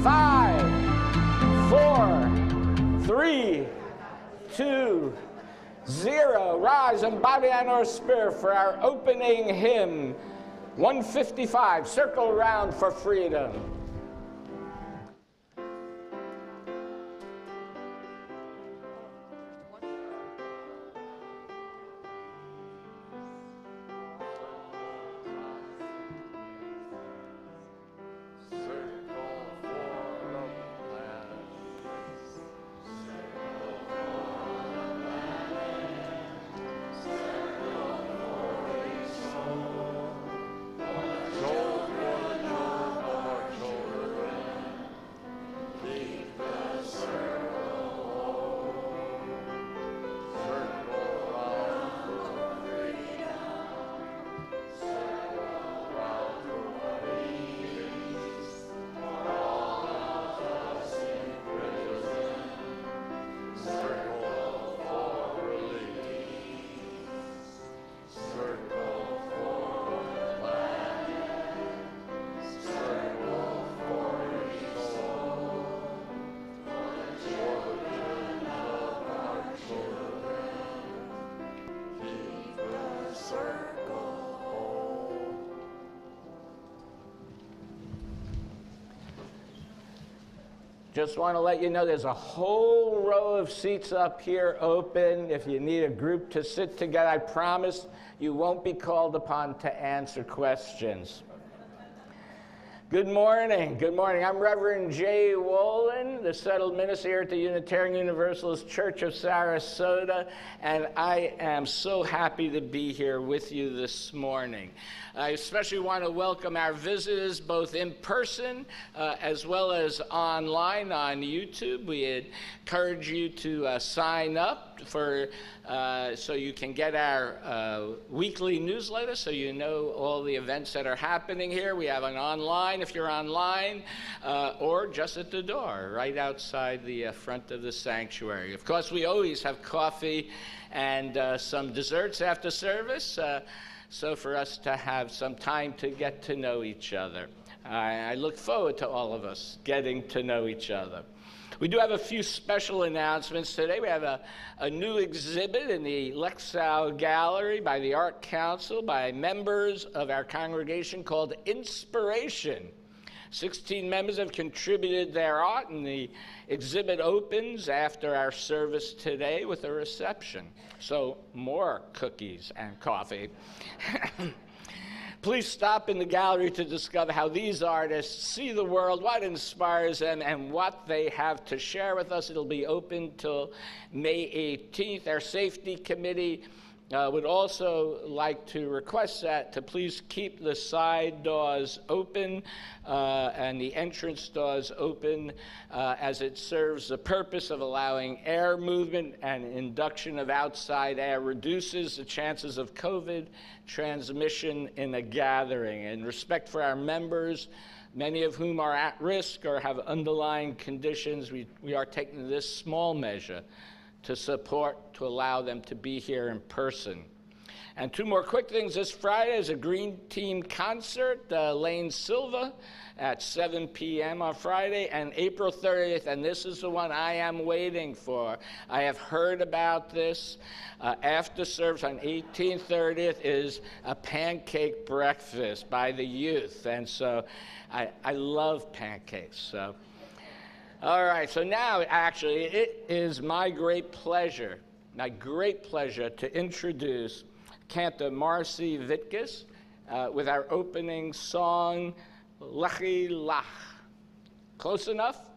5, 4, 3, 2, 0. Rise in body and or spirit for our opening hymn, 155, Circle Around for Freedom. Just want to let you know there's a whole row of seats up here open. If you need a group to sit together, I promise you won't be called upon to answer questions. Good morning. Good morning. I'm Reverend J. Wolin, the settled minister here at the Unitarian Universalist Church of Sarasota, and I am so happy to be here with you this morning. I especially want to welcome our visitors both in person as well as online on YouTube. We encourage you to sign up for so you can get our weekly newsletter so you know all the events that are happening here. We have an online if you're online or just at the door right outside the front of the sanctuary. Of course, we always have coffee and some desserts after service. So for us to have some time to get to know each other. I look forward to all of us getting to know each other. We do have a few special announcements today. We have a new exhibit in the Lexow Gallery by the Art Council by members of our congregation called Inspiration. 16 members have contributed their art, and the exhibit opens after our service today with a reception. So more cookies and coffee. Please stop in the gallery to discover how these artists see the world, what inspires them, and what they have to share with us. It'll be open till May 18th. Our safety committee would also like to request that to please keep the side doors open and the entrance doors open as it serves the purpose of allowing air movement, and induction of outside air reduces the chances of COVID transmission in a gathering. In respect for our members, many of whom are at risk or have underlying conditions, we are taking this small measure to support, to allow them to be here in person. And two more quick things. This Friday is a Green Team concert, Lane Silva, at 7 p.m. on Friday, and April 30th, and this is the one I am waiting for. I have heard about this. After service on 1830th is a pancake breakfast by the youth, and so I love pancakes. So. All right, so now actually it is my great pleasure to introduce cantor Marci Vitkus with our opening song, Lechi Lach. Close enough?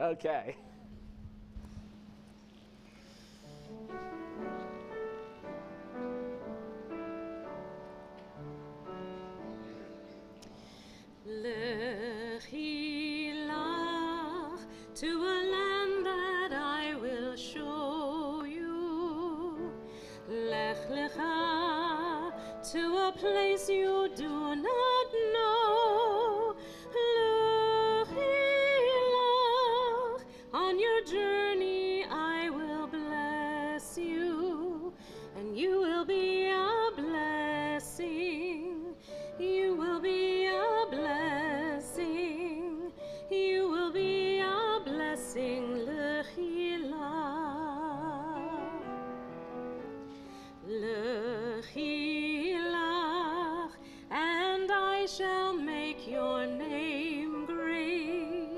Okay. Lechi Lach, to a land that I will show you. Lech Lecha, to a place you do not know. Lechi Lach, on your journey I will bless you, and you will be a blessing. You will be a blessing. You will be sing L'chilach, L'chilach, and I shall make your name great.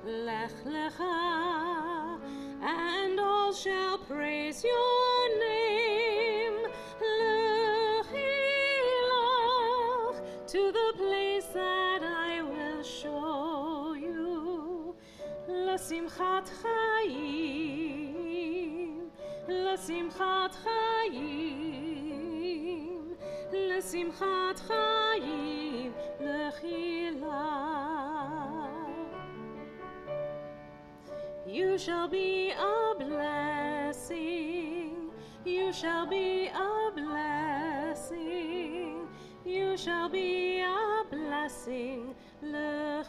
Lech lecha, and all shall praise your name. L'chilach, to the place that I will show you. L'simchat chayim, l'simchat chayim, l'simchat chayim, l'chilach. You shall be a blessing, you shall be a blessing, you shall be a blessing, l'chilach.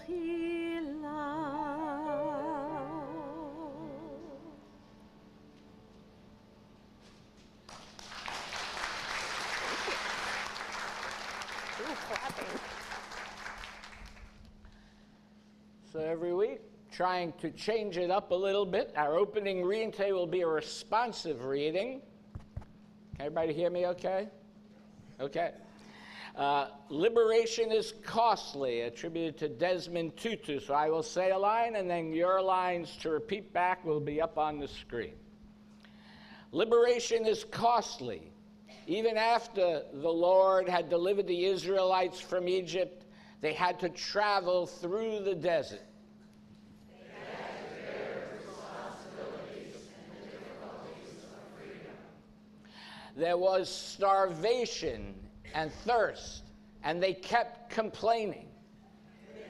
So every week, trying to change it up a little bit, our opening reading today will be a responsive reading. Can everybody hear me okay? Okay. Liberation is costly, attributed to Desmond Tutu. So I will say a line, and then your lines to repeat back will be up on the screen. Liberation is costly. Even after the Lord had delivered the Israelites from Egypt, they had to travel through the desert. They had to bear the responsibilities and the difficulties of freedom. There was starvation and thirst, and they kept complaining. They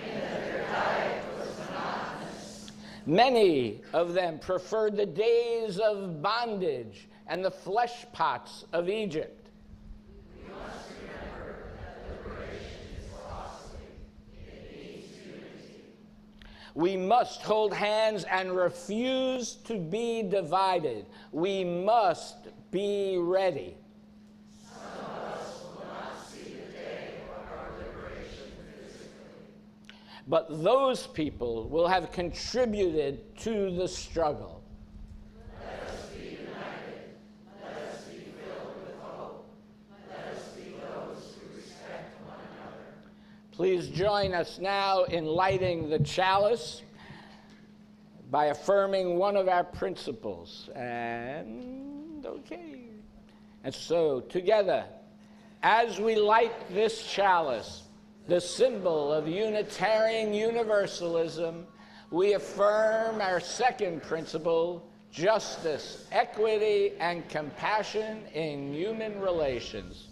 complained that their diet was monotonous. Many of them preferred the days of bondage and the flesh pots of Egypt. We must remember that liberation is costly. It needs unity. We must hold hands and refuse to be divided. We must be ready. Some of us will not see the day of our liberation physically, but those people will have contributed to the struggle. Please join us now in lighting the chalice by affirming one of our principles. And so together, as we light this chalice, the symbol of Unitarian Universalism, we affirm our second principle: justice, equity, and compassion in human relations.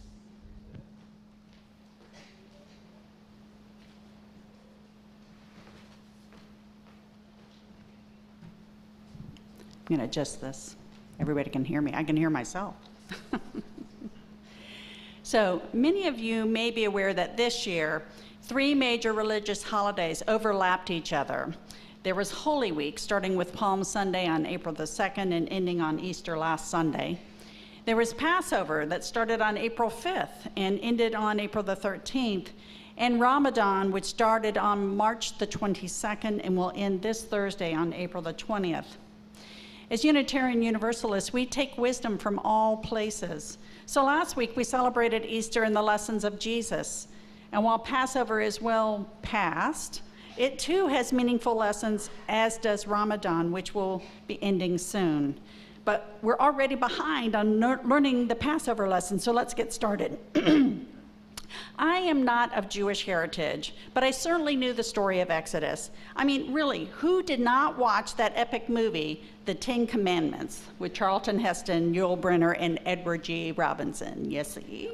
I'm going to adjust this. Everybody can hear me. I can hear myself. So many of you may be aware that this year, 3 major religious holidays overlapped each other. There was Holy Week, starting with Palm Sunday on April the 2nd and ending on Easter last Sunday. There was Passover that started on April 5th and ended on April the 13th. And Ramadan, which started on March the 22nd and will end this Thursday on April the 20th. As Unitarian Universalists, we take wisdom from all places. So last week we celebrated Easter and the lessons of Jesus. And while Passover is well past, it too has meaningful lessons, as does Ramadan, which will be ending soon. But we're already behind on learning the Passover lesson, so let's get started. I am not of Jewish heritage, but I certainly knew the story of Exodus. I mean, really, who did not watch that epic movie, The 10 Commandments, with Charlton Heston, Yul Brynner, and Edward G. Robinson? Yes, see?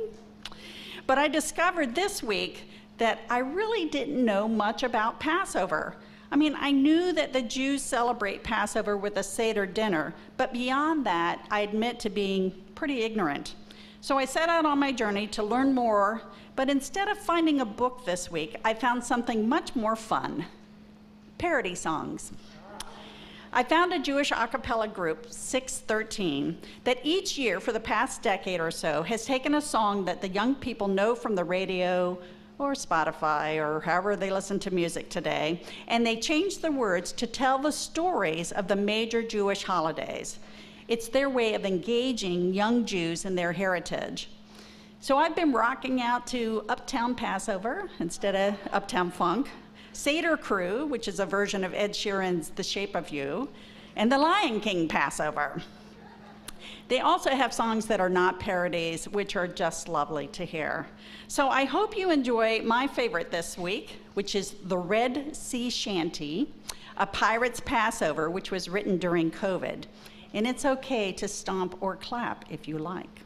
But I discovered this week that I really didn't know much about Passover. I mean, I knew that the Jews celebrate Passover with a Seder dinner, but beyond that, I admit to being pretty ignorant. So I set out on my journey to learn more, but instead of finding a book this week, I found something much more fun: parody songs. I found a Jewish a cappella group, 613, that each year for the past decade or so has taken a song that the young people know from the radio or Spotify, or however they listen to music today, and they changed the words to tell the stories of the major Jewish holidays. It's their way of engaging young Jews in their heritage. So I've been rocking out to Uptown Passover instead of Uptown Funk, Seder Crew, which is a version of Ed Sheeran's The Shape of You, and the Lion King Passover. They also have songs that are not parodies, which are just lovely to hear. So I hope you enjoy my favorite this week, which is the Red Sea Shanty, a pirate's Passover, which was written during COVID. And it's okay to stomp or clap if you like.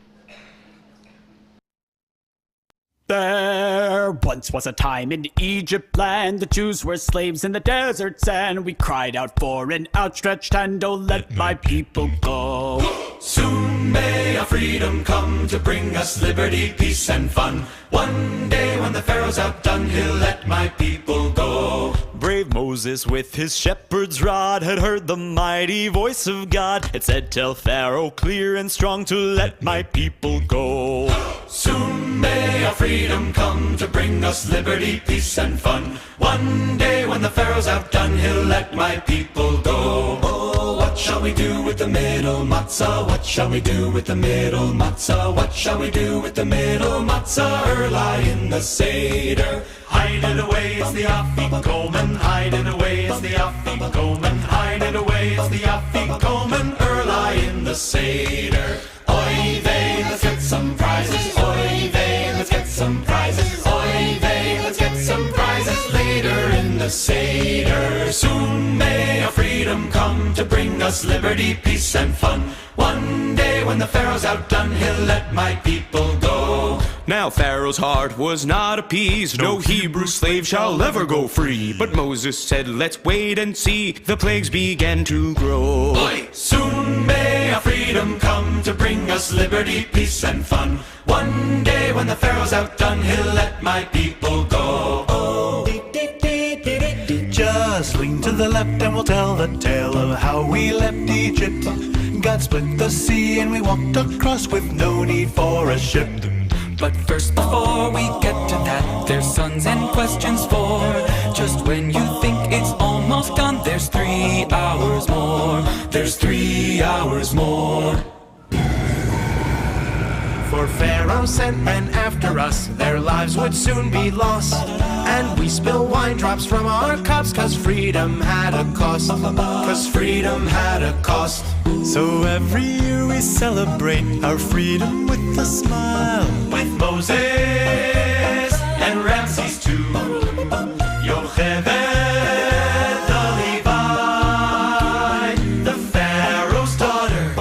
There once was a time in Egypt land, the Jews were slaves in the desert sand. We cried out for an outstretched hand, oh let my people go. Soon may our freedom come to bring us liberty, peace and fun. One day when the Pharaoh's outdone, he'll let my people go. Brave Moses with his shepherd's rod had heard the mighty voice of God. It said, tell Pharaoh clear and strong to let my people go. Soon may our freedom come to bring us liberty, peace and fun. One day when the Pharaoh's outdone, he'll let my people go. Oh, what shall we do with the middle matzah? What shall we do with the middle matzah? What shall we do with the middle matzah? Early in the Seder. Hide it away, it's the Afikomen. Hide it away, it's the Afikomen. Hide it away, it's the Afikomen. Early in the Seder. Oy vey, let's get some prizes. Oy vey, let's get some prizes. Oy vey, let's get some prizes later in the Seder. Soon may our freedom come to bring us liberty, peace and fun. One day when the Pharaoh's outdone, he'll let my people go. Now Pharaoh's heart was not appeased, no Hebrew slave shall ever go free. But Moses said, let's wait and see, the plagues began to grow. Oy! Soon may our freedom come to bring us liberty, peace and fun. One day when the Pharaoh's outdone, he'll let my people go. Oh. Just lean to the left and we'll tell the tale of how we left Egypt. God split the sea and we walked across with no need for a ship. But first, before we get to that, there's sons and questions for. Just when you think it's almost done, there's 3 hours more. There's 3 hours more. For Pharaoh sent men after us, their lives would soon be lost. And we spill wine drops from our cups, cause freedom had a cost. Cause freedom had a cost. So every year we celebrate our freedom with a smile. With Moses and Ramses too. Yocheved the Levite, the Pharaoh's daughter,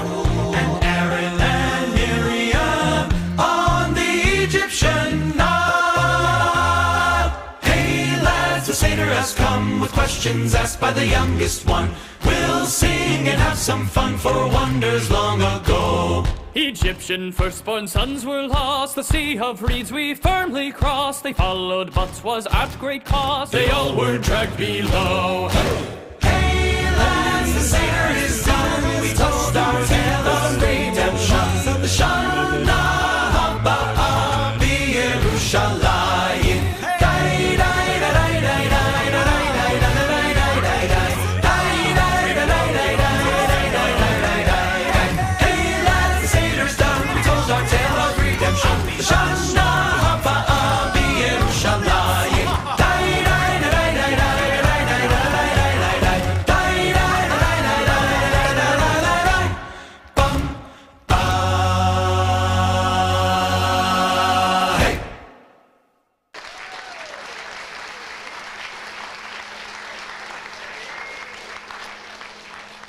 and Aaron and Miriam on the Egyptian Nile. Hey lads, the Seder has come with questions asked by the youngest one. We'll sing and have some fun for wonders long ago. Egyptian firstborn sons were lost, the sea of reeds we firmly crossed. They followed but 'twas at great cost, They all were dragged below. Hey lads, the Seder is done. We told our tale of redemption. The Shana Haba B'Yerushalayim.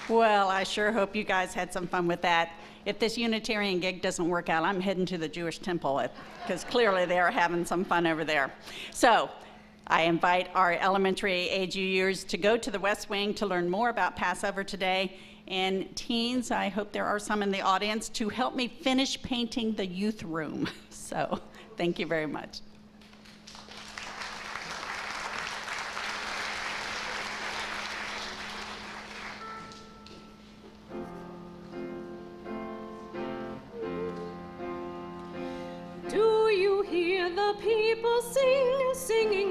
Well, I sure hope you guys had some fun with that. If this Unitarian gig doesn't work out, I'm heading to the Jewish temple because clearly they are having some fun over there. So I invite our elementary age years to go to the West Wing to learn more about Passover today. And teens, I hope there are some in the audience, to help me finish painting the youth room. So thank you very much. Do you hear the people sing?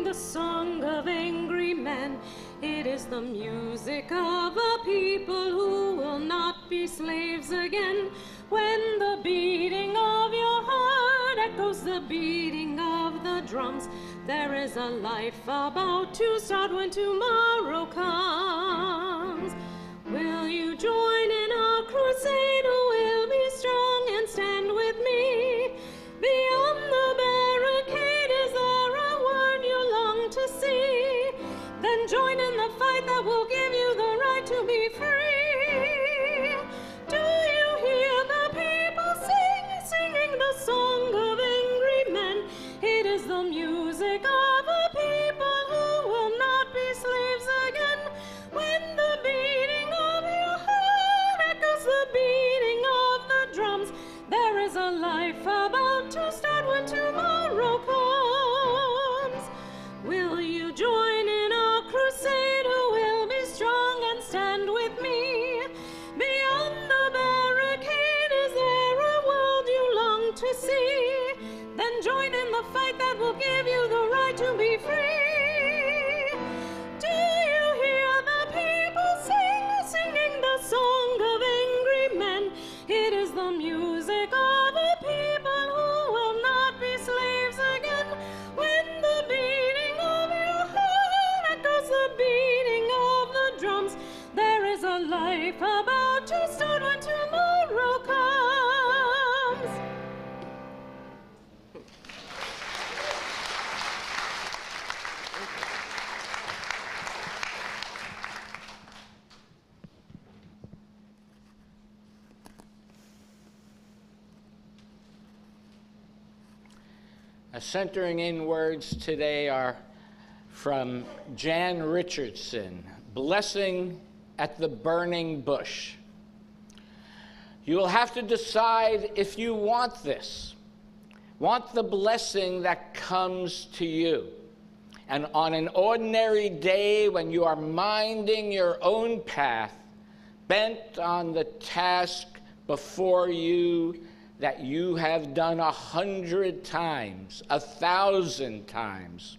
singing the song of angry men. It is the music of a people who will not be slaves again. When the beating of your heart echoes the beating of the drums, there is a life about to start when tomorrow comes. Will you join in our crusade, who will be strong and stand with me? Beyond the barricade, is there a word you long to see? Then join in the fight that will give you the right to be free. Do you hear the people singing the song of angry men? It is the music of a people who will not be slaves again. When the beating of your heart echoes the beating of the drums, there is a life about to start when tomorrow comes. Will you join in our crusade, who will be strong and stand with me? Beyond the barricade, is there a world you long to see? Then join in the fight that will give you the right to be free. Do you hear the people singing the song of angry men? It is the music of a people who will not be slaves again. When the beating of your heart echoes the beating of the drums, there is a life about to start when tomorrow comes. Centering in words today are from Jan Richardson, Blessing at the Burning Bush. You will have to decide if you want this, want the blessing that comes to you. And on an ordinary day when you are minding your own path, bent on the task before you that you have done 100 times, 1,000 times,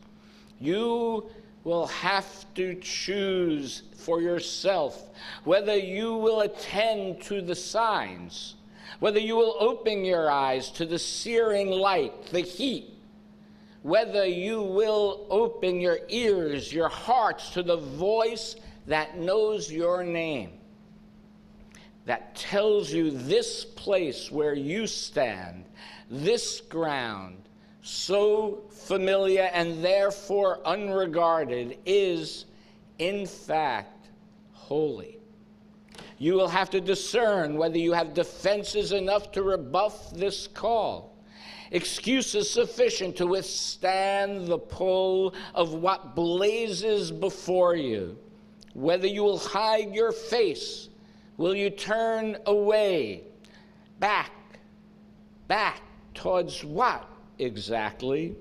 you will have to choose for yourself whether you will attend to the signs, whether you will open your eyes to the searing light, the heat, whether you will open your ears, your hearts to the voice that knows your name, that tells you this place where you stand, this ground, so familiar and therefore unregarded, is in fact holy. You will have to discern whether you have defenses enough to rebuff this call, excuses sufficient to withstand the pull of what blazes before you, whether you will hide your face. Will you turn away, back towards what exactly?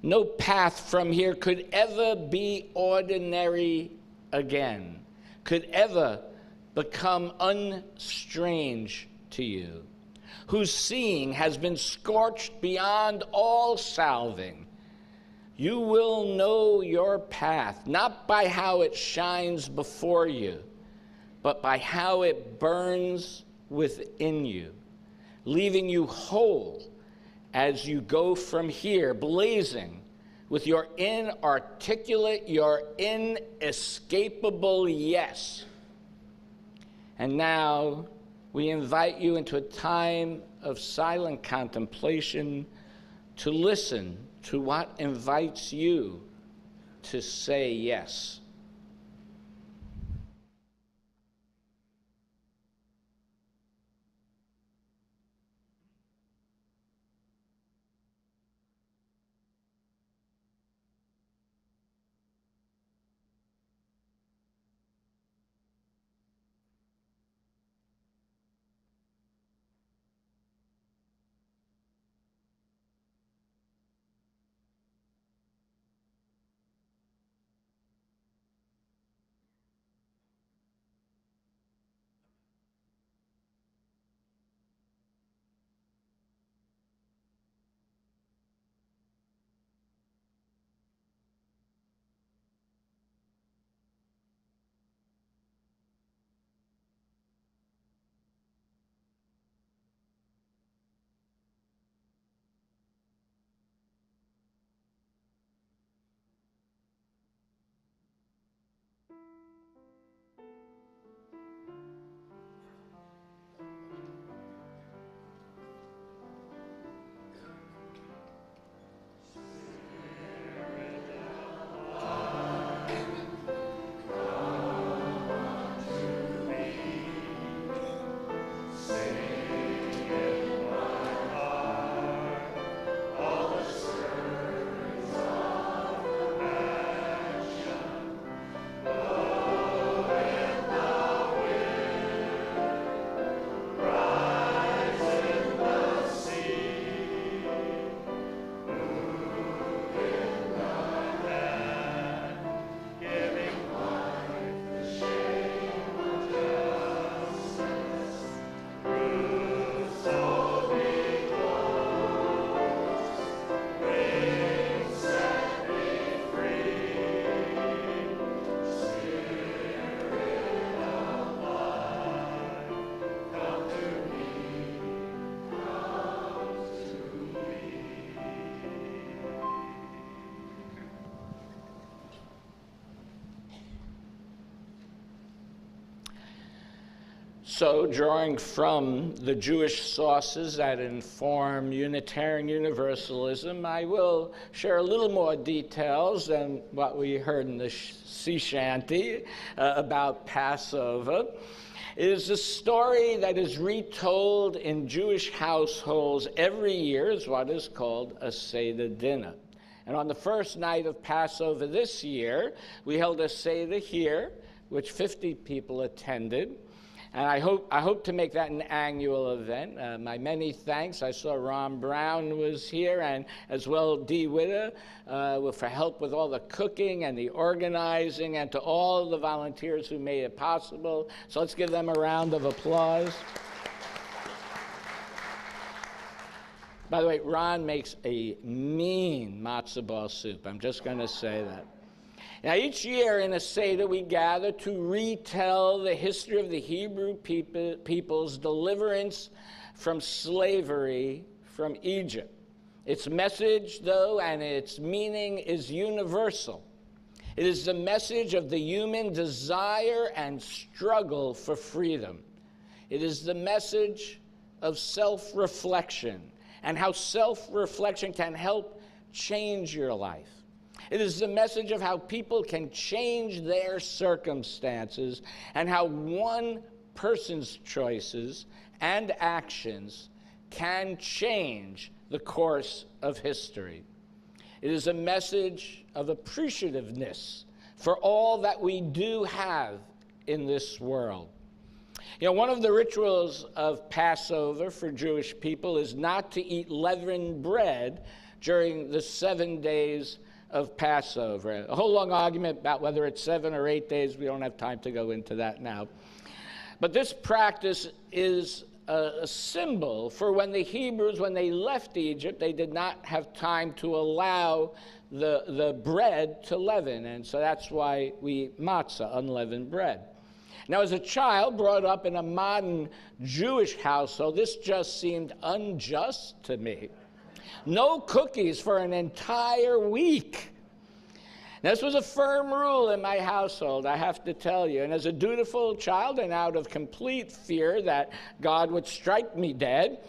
No path from here could ever be ordinary again, could ever become unstrange to you, whose seeing has been scorched beyond all salving. You will know your path, not by how it shines before you, but by how it burns within you, leaving you whole as you go from here, blazing with your inarticulate, your inescapable yes. And now we invite you into a time of silent contemplation to listen to what invites you to say yes. So, drawing from the Jewish sources that inform Unitarian Universalism, I will share a little more details than what we heard in the sea shanty about Passover. It is a story that is retold in Jewish households every year as what is called a Seder dinner. And on the first night of Passover this year, we held a Seder here, which 50 people attended. And I hope to make that an annual event. My many thanks. I saw Ron Brown was here, and as well Dee Witter for help with all the cooking and the organizing, and to all the volunteers who made it possible. So let's give them a round of applause. By the way, Ron makes a mean matzo ball soup. I'm just going to say that. Now, each year in a Seder, we gather to retell the history of the Hebrew people's deliverance from slavery from Egypt. Its message, though, and its meaning is universal. It is the message of the human desire and struggle for freedom. It is the message of self-reflection and how self-reflection can help change your life. It is the message of how people can change their circumstances and how one person's choices and actions can change the course of history. It is a message of appreciativeness for all that we do have in this world. You know, one of the rituals of Passover for Jewish people is not to eat leavened bread during the 7 days of Passover. A whole long argument about whether it's 7 or 8 days. We don't have time to go into that now. But this practice is a symbol for when the Hebrews, when they left Egypt, they did not have time to allow the bread to leaven. And so that's why we eat matzah, unleavened bread. Now, as a child brought up in a modern Jewish household, this just seemed unjust to me. No cookies for an entire week. Now, this was a firm rule in my household, I have to tell you. And as a dutiful child and out of complete fear that God would strike me dead,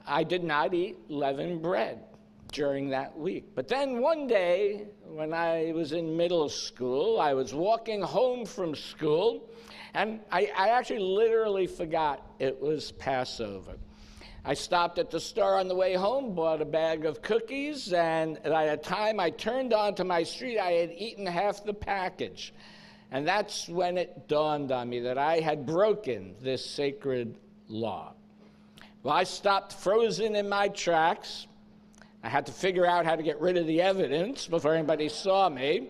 I did not eat leavened bread during that week. But then one day, when I was in middle school, I was walking home from school, and I actually literally forgot it was Passover. I stopped at the store on the way home, bought a bag of cookies, and by the time I turned onto my street, I had eaten half the package. And that's when it dawned on me that I had broken this sacred law. Well, I stopped frozen in my tracks. I had to figure out how to get rid of the evidence before anybody saw me.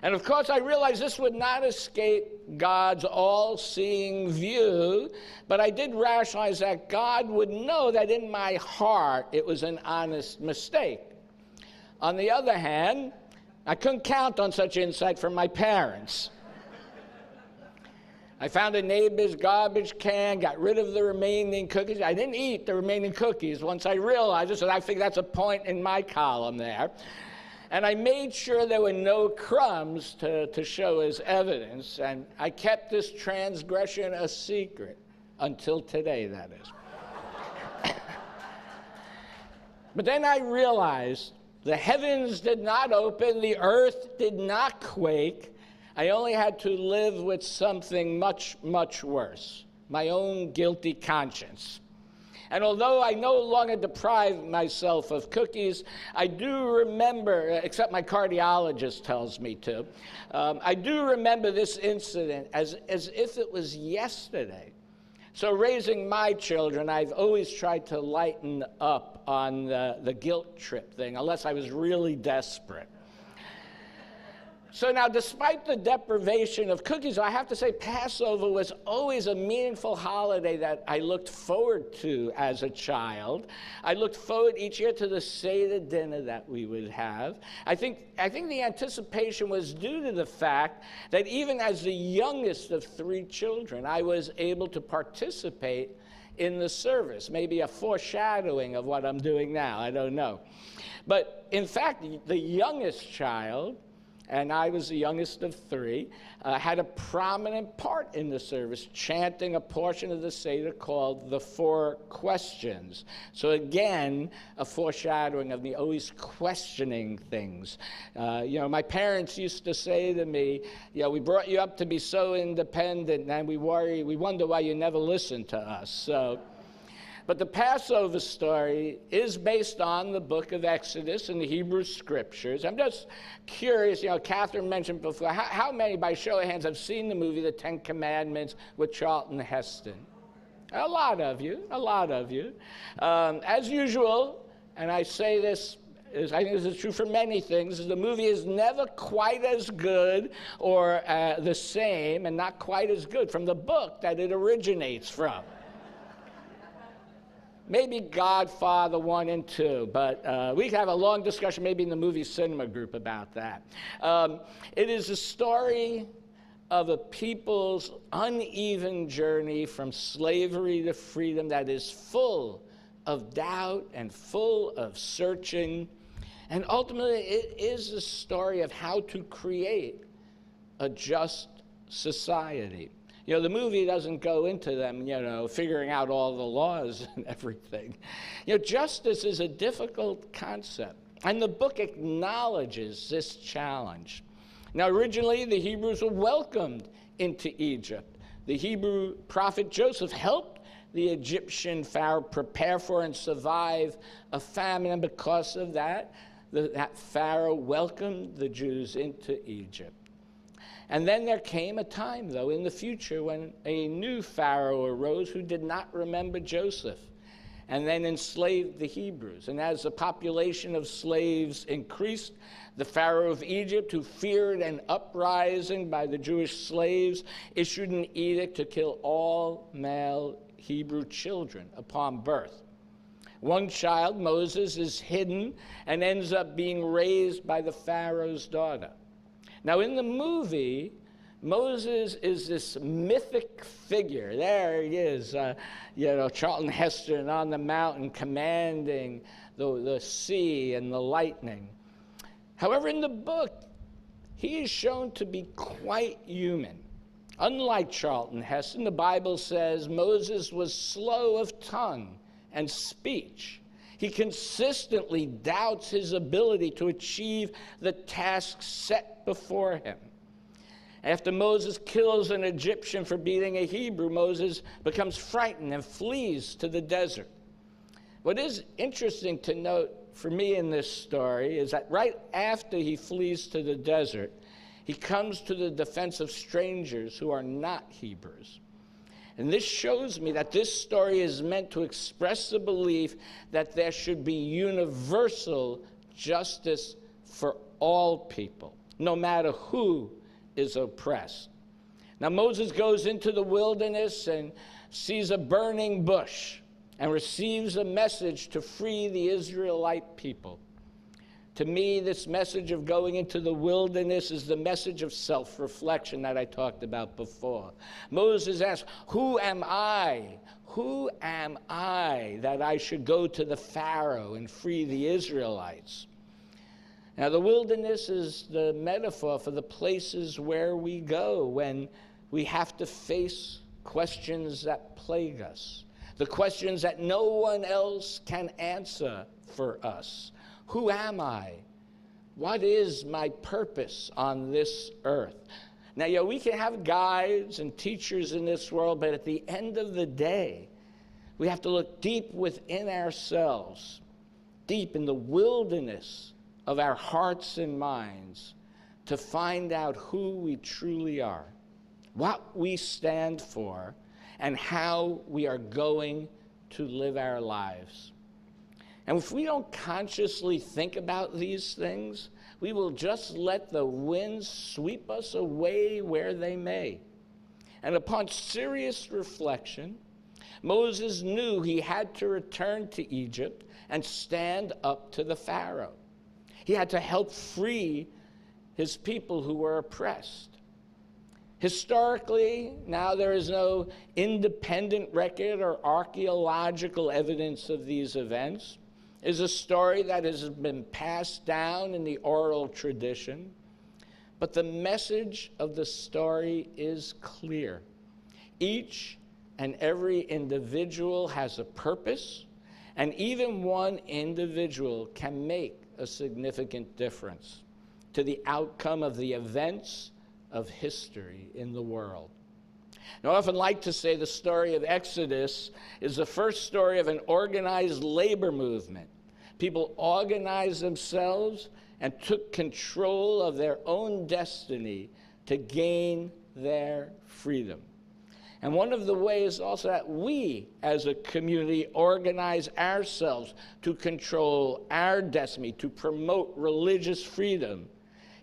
And of course, I realized this would not escape God's all-seeing view, but I did rationalize that God would know that in my heart it was an honest mistake. On the other hand, I couldn't count on such insight from my parents. I found a neighbor's garbage can, got rid of the remaining cookies. I didn't eat the remaining cookies once I realized it, so I figured that's a point in my column there. And I made sure there were no crumbs to show as evidence, and I kept this transgression a secret until today, that is. But then I realized the heavens did not open, the earth did not quake. I only had to live with something much, much worse, my own guilty conscience. And although I no longer deprive myself of cookies, I do remember, except my cardiologist tells me to, I do remember this incident as if it was yesterday. So raising my children, I've always tried to lighten up on the guilt trip thing, unless I was really desperate. So now, despite the deprivation of cookies, I have to say Passover was always a meaningful holiday that I looked forward to as a child. I looked forward each year to the Seder dinner that we would have. I think the anticipation was due to the fact that even as the youngest of 3 children, I was able to participate in the service, maybe a foreshadowing of what I'm doing now, I don't know. But in fact, the youngest child, and I was the youngest of three, had a prominent part in the service, chanting a portion of the Seder called the Four Questions. So again, a foreshadowing of me always questioning things. My parents used to say to me, we brought you up to be so independent, and we wonder why you never listen to us. But the Passover story is based on the book of Exodus and the Hebrew Scriptures. I'm just curious, Catherine mentioned before, how many, by show of hands, have seen the movie The Ten Commandments with Charlton Heston? A lot of you. As usual, and I say this, I think this is true for many things, the movie is never quite as good or the same, and not quite as good from the book that it originates from. Maybe Godfather 1 and 2, but we can have a long discussion maybe in the movie cinema group about that. It is a story of a people's uneven journey from slavery to freedom that is full of doubt and full of searching. And ultimately, it is a story of how to create a just society. The movie doesn't go into them, figuring out all the laws and everything. Justice is a difficult concept, and the book acknowledges this challenge. Now, originally, the Hebrews were welcomed into Egypt. The Hebrew prophet Joseph helped the Egyptian Pharaoh prepare for and survive a famine, and because of that, that Pharaoh welcomed the Jews into Egypt. And then there came a time, though, in the future when a new Pharaoh arose who did not remember Joseph and then enslaved the Hebrews. And as the population of slaves increased, the Pharaoh of Egypt, who feared an uprising by the Jewish slaves, issued an edict to kill all male Hebrew children upon birth. One child, Moses, is hidden and ends up being raised by the Pharaoh's daughter. Now, in the movie, Moses is this mythic figure. There he is, Charlton Heston on the mountain commanding the sea and the lightning. However, in the book, he is shown to be quite human. Unlike Charlton Heston, the Bible says Moses was slow of tongue and speech. He consistently doubts his ability to achieve the task set before him. After Moses kills an Egyptian for beating a Hebrew, Moses becomes frightened and flees to the desert. What is interesting to note for me in this story is that right after he flees to the desert, he comes to the defense of strangers who are not Hebrews. And this shows me that this story is meant to express the belief that there should be universal justice for all people, no matter who is oppressed. Now, Moses goes into the wilderness and sees a burning bush and receives a message to free the Israelite people. To me, this message of going into the wilderness is the message of self-reflection that I talked about before. Moses asks, who am I? Who am I that I should go to the Pharaoh and free the Israelites? Now, the wilderness is the metaphor for the places where we go when we have to face questions that plague us, the questions that no one else can answer for us. Who am I? What is my purpose on this earth? Now, we can have guides and teachers in this world, but at the end of the day, we have to look deep within ourselves, deep in the wilderness of our hearts and minds, to find out who we truly are, what we stand for, and how we are going to live our lives. And if we don't consciously think about these things, we will just let the winds sweep us away where they may. And upon serious reflection, Moses knew he had to return to Egypt and stand up to the Pharaoh. He had to help free his people who were oppressed. Historically, now there is no independent record or archaeological evidence of these events. It is a story that has been passed down in the oral tradition. But the message of the story is clear. Each and every individual has a purpose, and even one individual can make a significant difference to the outcome of the events of history in the world. Now, I often like to say the story of Exodus is the first story of an organized labor movement. People organized themselves and took control of their own destiny to gain their freedom. And one of the ways also that we as a community organize ourselves to control our destiny, to promote religious freedom,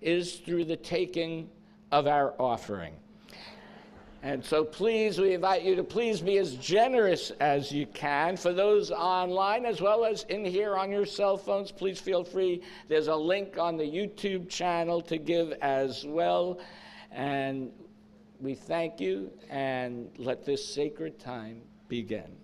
is through the taking of our offering. And so please, we invite you to please be as generous as you can. For those online as well as in here on your cell phones, please feel free. There's a link on the YouTube channel to give as well. And we thank you, and let this sacred time begin.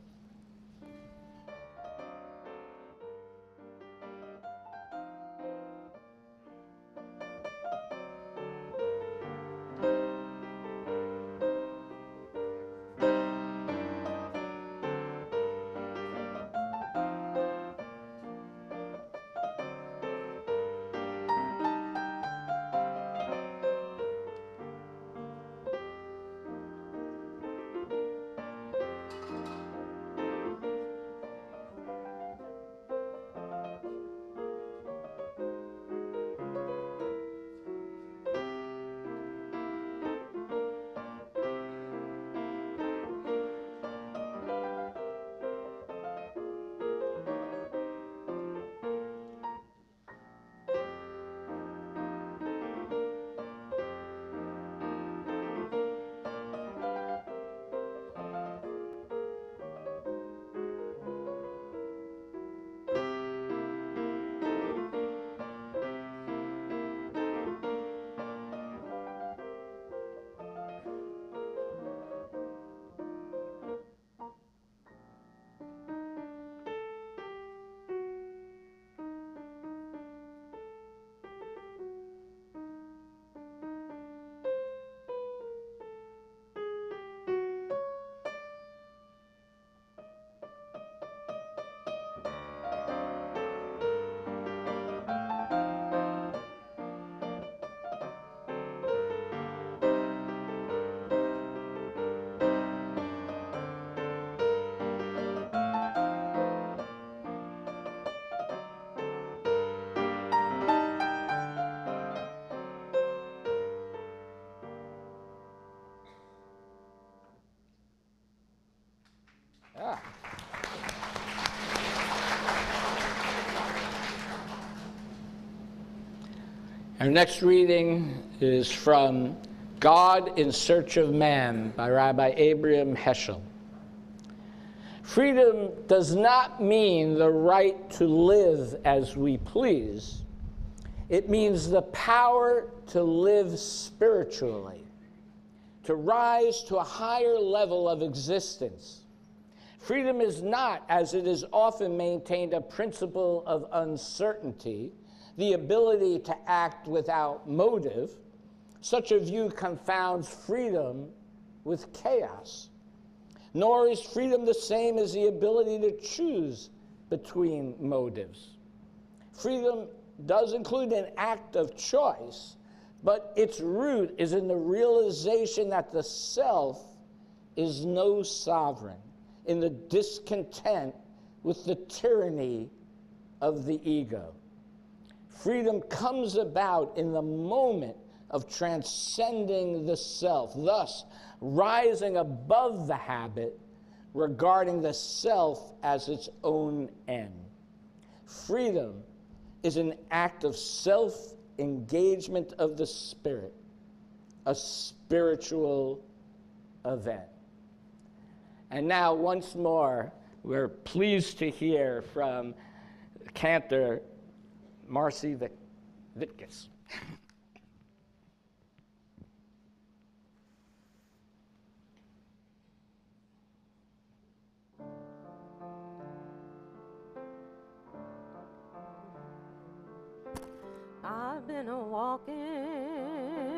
Our next reading is from God in Search of Man by Rabbi Abraham Heschel. Freedom does not mean the right to live as we please. It means the power to live spiritually, to rise to a higher level of existence. Freedom is not, as it is often maintained, a principle of uncertainty, the ability to act without motive. Such a view confounds freedom with chaos. Nor is freedom the same as the ability to choose between motives. Freedom does include an act of choice, but its root is in the realization that the self is no sovereign, in the discontent with the tyranny of the ego. Freedom comes about in the moment of transcending the self, thus rising above the habit, regarding the self as its own end. Freedom is an act of self-engagement of the spirit, a spiritual event. And now, once more, we're pleased to hear from cantor Marci Vitkus. I've been a walking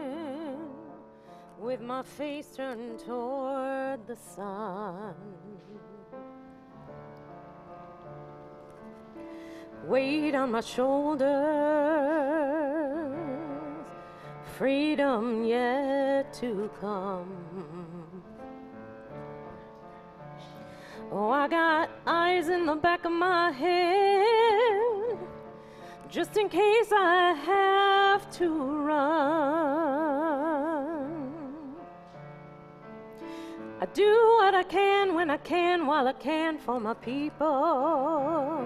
with my face turned toward the sun. Weight on my shoulders, freedom yet to come. Oh, I got eyes in the back of my head, just in case I have to run. I do what I can when I can, while I can for my people.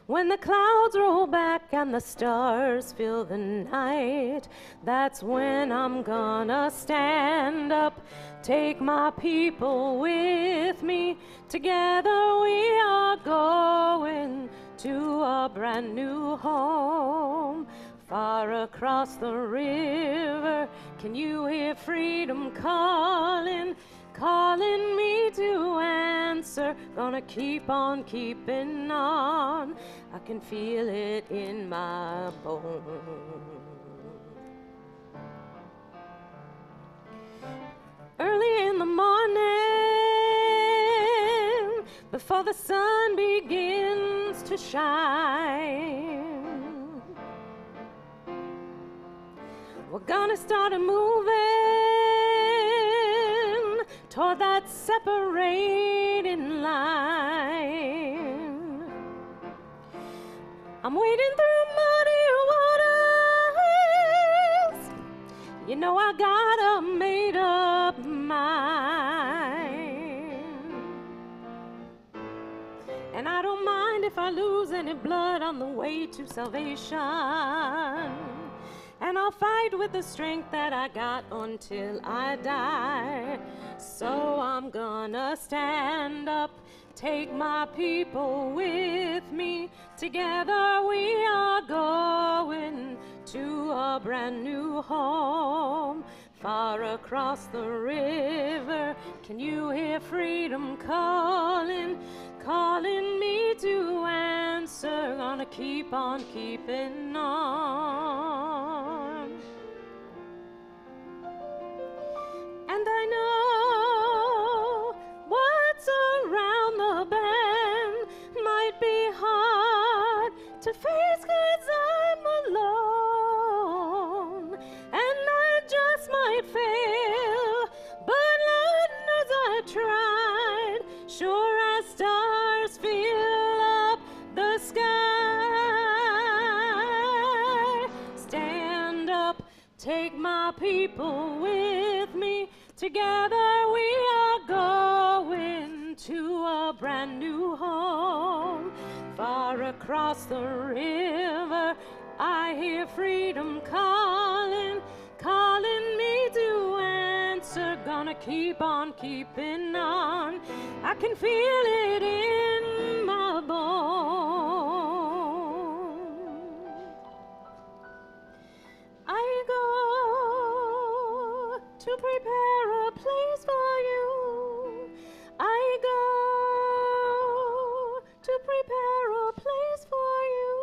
When the clouds roll back and the stars fill the night, that's when I'm gonna stand up, take my people with me. Together we are going to a brand new home, far across the river. Can you hear freedom calling? Calling me to answer, gonna keep on keeping on. I can feel it in my bones. Early in the morning, before the sun begins to shine, we're gonna start a moving toward that separating line. I'm wading through muddy waters. You know I got a made-up mind. And I don't mind if I lose any blood on the way to salvation. And I'll fight with the strength that I got until I die. So I'm gonna stand up, take my people with me. Together we are going to a brand new home, far across the river. Can you hear freedom calling? Calling me to answer. Gonna keep on keeping on. And I know what's around the bend might be hard to face, 'cause I'm alone, and I just might fail, but Lord knows I tried. Sure as stars fill up the sky. Stand up, take my people with me. Together we are going to a brand new home, far across the river. I hear freedom calling, calling me to answer. Gonna keep on keeping on. I can feel it in my bones. I go to prepare a place for you. I go to prepare a place for you.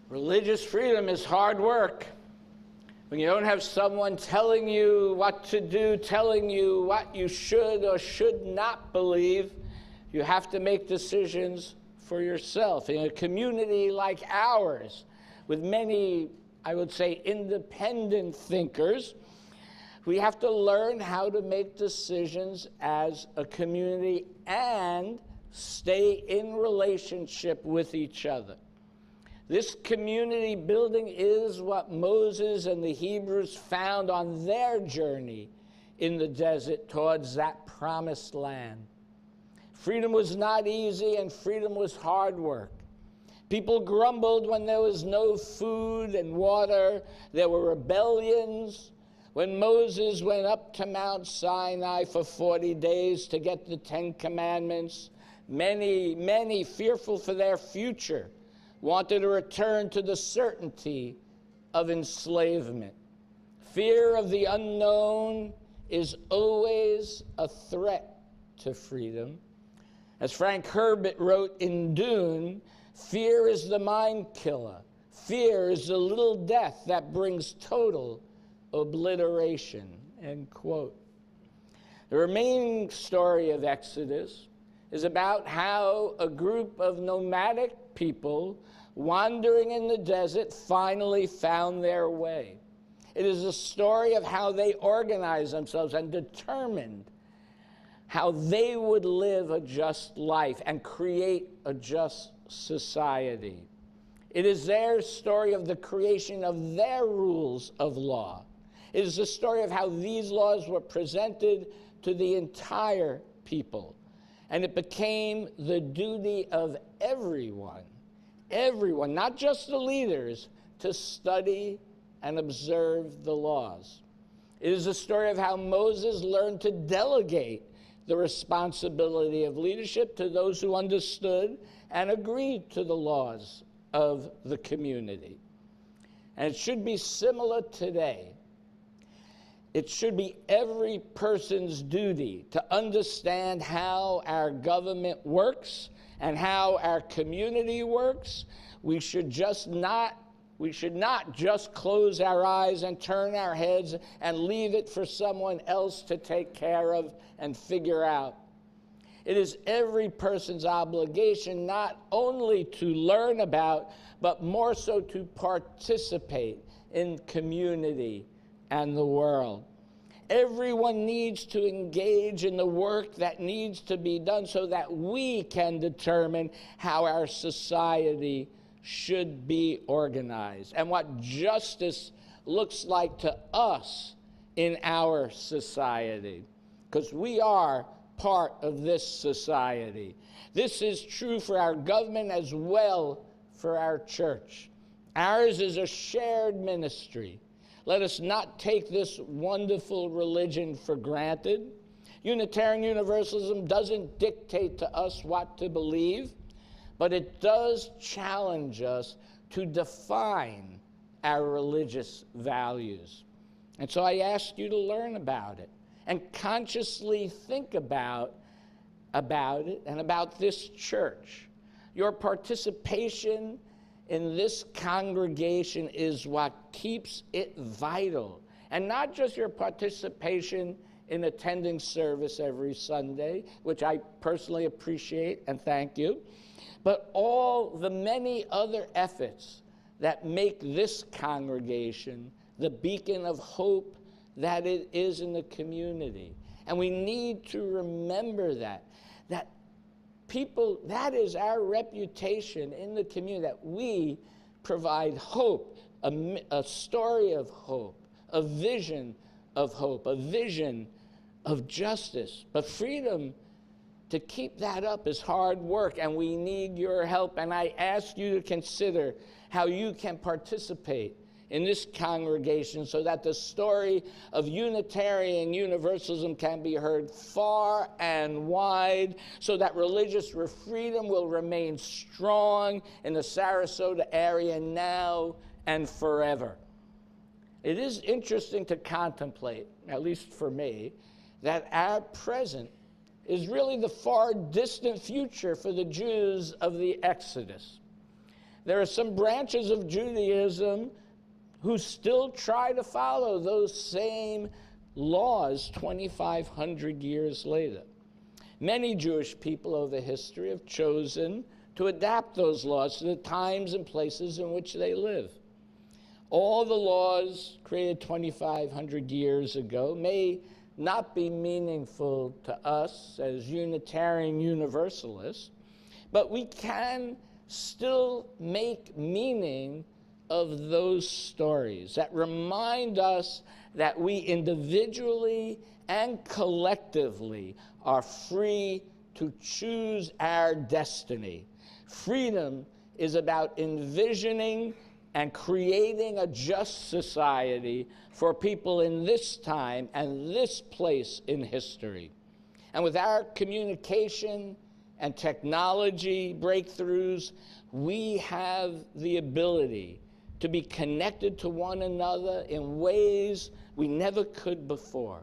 Religious freedom is hard work. When you don't have someone telling you what to do, telling you what you should or should not believe, you have to make decisions for yourself. In a community like ours, with many, I would say, independent thinkers, we have to learn how to make decisions as a community and stay in relationship with each other. This community building is what Moses and the Hebrews found on their journey in the desert towards that promised land. Freedom was not easy, and freedom was hard work. People grumbled when there was no food and water. There were rebellions. When Moses went up to Mount Sinai for 40 days to get the 10 Commandments, many fearful for their future wanted to return to the certainty of enslavement. Fear of the unknown is always a threat to freedom. As Frank Herbert wrote in Dune, fear is the mind killer. Fear is the little death that brings total obliteration, end quote. The remaining story of Exodus is about how a group of nomadic people wandering in the desert finally found their way. It is a story of how they organized themselves and determined how they would live a just life and create a just society. It is their story of the creation of their rules of law. It is the story of how these laws were presented to the entire people. And it became the duty of everyone, not just the leaders, to study and observe the laws. It is a story of how Moses learned to delegate the responsibility of leadership to those who understood and agreed to the laws of the community. And it should be similar today. It should be every person's duty to understand how our government works and how our community works. We should not just close our eyes and turn our heads and leave it for someone else to take care of and figure out. It is every person's obligation not only to learn about, but more so to participate in community and the world. Everyone needs to engage in the work that needs to be done so that we can determine how our society should be organized and what justice looks like to us in our society, because we are part of this society. This is true for our government as well for our church. Ours is a shared ministry. Let us not take this wonderful religion for granted. Unitarian Universalism doesn't dictate to us what to believe, but it does challenge us to define our religious values. And so I ask you to learn about it and consciously think about it and about this church. Your participation in this congregation is what keeps it vital. And not just your participation in attending service every Sunday, which I personally appreciate and thank you, but all the many other efforts that make this congregation the beacon of hope that it is in the community. And we need to remember that people, that is our reputation in the community, that we provide hope, a story of hope, a vision of hope, a vision of justice. But freedom, to keep that up is hard work, and we need your help. And I ask you to consider how you can participate in this congregation so that the story of Unitarian Universalism can be heard far and wide, so that religious freedom will remain strong in the Sarasota area now and forever. It is interesting to contemplate, at least for me, that our present is really the far distant future for the Jews of the Exodus. There are some branches of Judaism who still try to follow those same laws 2,500 years later. Many Jewish people over history have chosen to adapt those laws to the times and places in which they live. All the laws created 2,500 years ago may not be meaningful to us as Unitarian Universalists, but we can still make meaning of those stories that remind us that we individually and collectively are free to choose our destiny. Freedom is about envisioning and creating a just society for people in this time and this place in history. And with our communication and technology breakthroughs, we have the ability to be connected to one another in ways we never could before.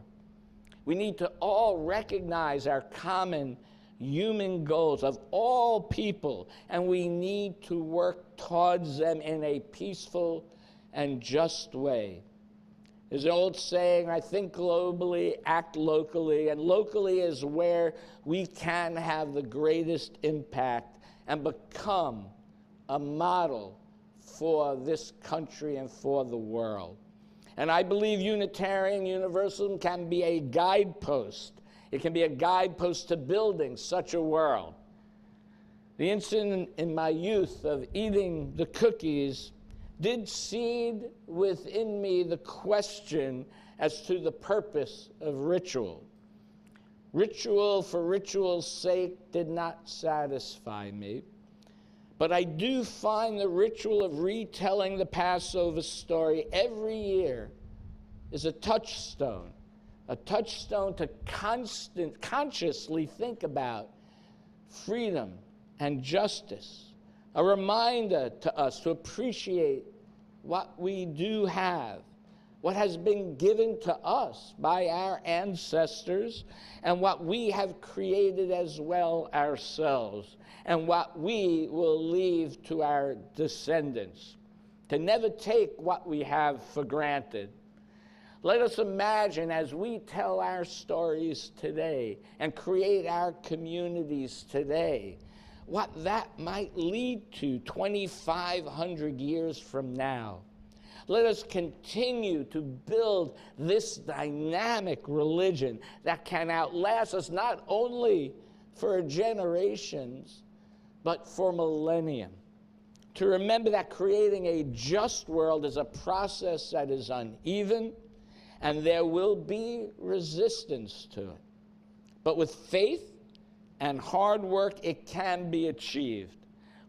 We need to all recognize our common human goals of all people, and we need to work towards them in a peaceful and just way. There's an old saying, I think globally, act locally, and locally is where we can have the greatest impact and become a model for this country and for the world. And I believe Unitarian Universalism can be a guidepost. It can be a guidepost to building such a world. The incident in my youth of eating the cookies did seed within me the question as to the purpose of ritual. Ritual for ritual's sake did not satisfy me, but I do find the ritual of retelling the Passover story every year is a touchstone to consciously think about freedom and justice, a reminder to us to appreciate what we do have, what has been given to us by our ancestors, and what we have created as well ourselves, and what we will leave to our descendants, to never take what we have for granted. Let us imagine as we tell our stories today and create our communities today, what that might lead to 2,500 years from now. Let us continue to build this dynamic religion that can outlast us not only for generations, but for millennium. To remember that creating a just world is a process that is uneven, and there will be resistance to it. But with faith and hard work, it can be achieved.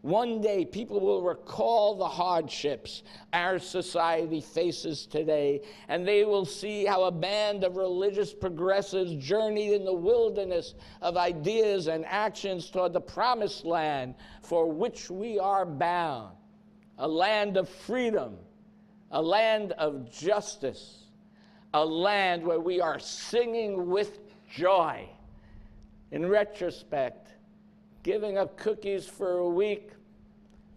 One day, people will recall the hardships our society faces today, and they will see how a band of religious progressives journeyed in the wilderness of ideas and actions toward the promised land for which we are bound, a land of freedom, a land of justice, a land where we are singing with joy. In retrospect, giving up cookies for a week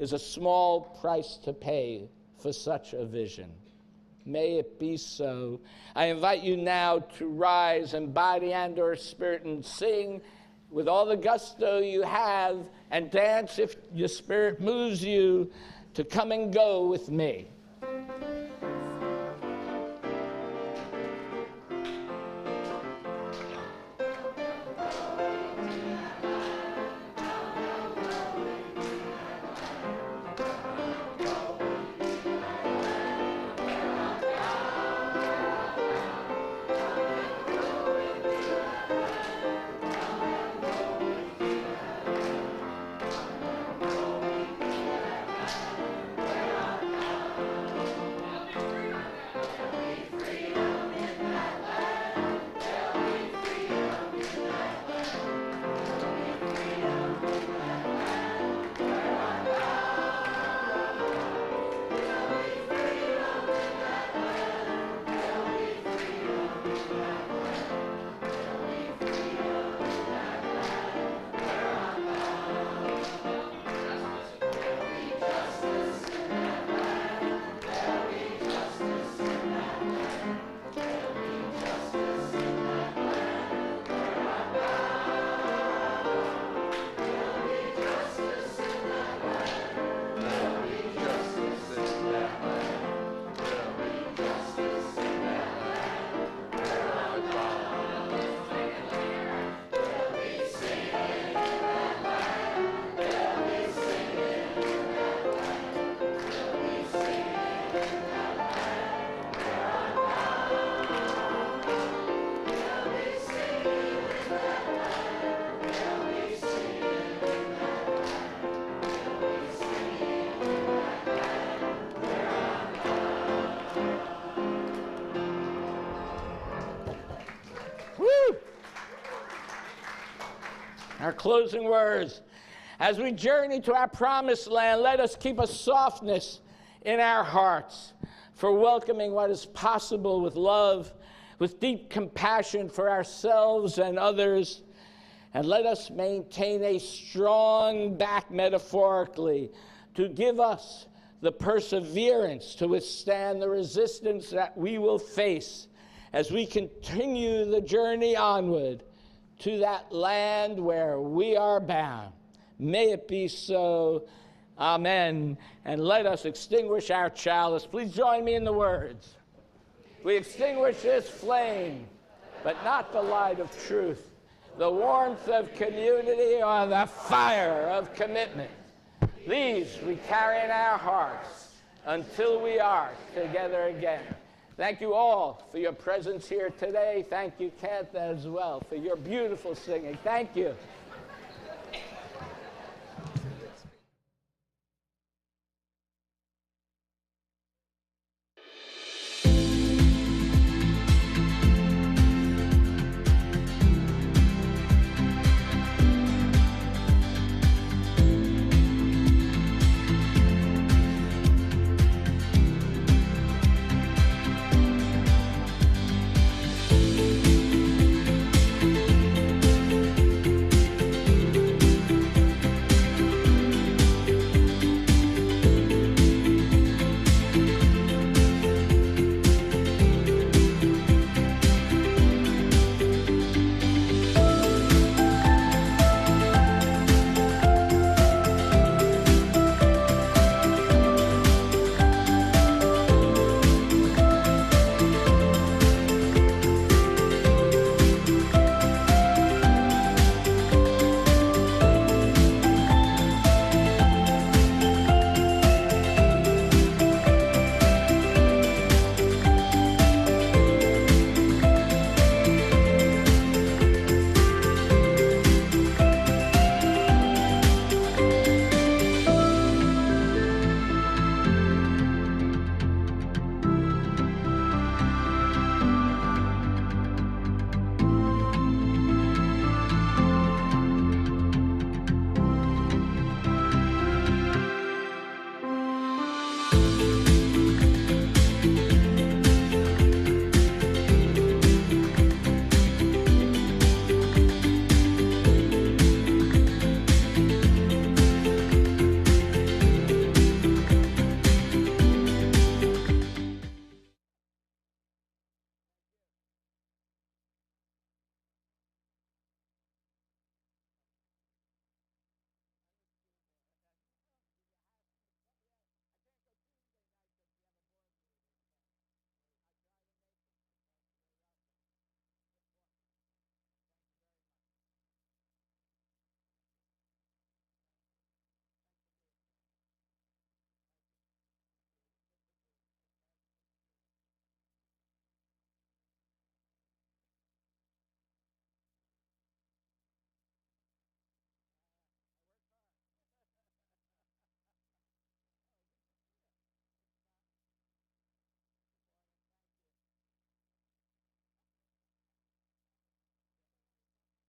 is a small price to pay for such a vision. May it be so. I invite you now to rise in body and/or spirit and sing with all the gusto you have, and dance if your spirit moves you to come and go with me. Our closing words. As we journey to our promised land, let us keep a softness in our hearts, for welcoming what is possible with love, with deep compassion for ourselves and others. And let us maintain a strong back, metaphorically, to give us the perseverance to withstand the resistance that we will face as we continue the journey onward to that land where we are bound. May it be so. Amen. And let us extinguish our chalice. Please join me in the words. We extinguish this flame, but not the light of truth, the warmth of community, or the fire of commitment. These we carry in our hearts until we are together again. Thank you all for your presence here today. Thank you, Kent, as well, for your beautiful singing. Thank you.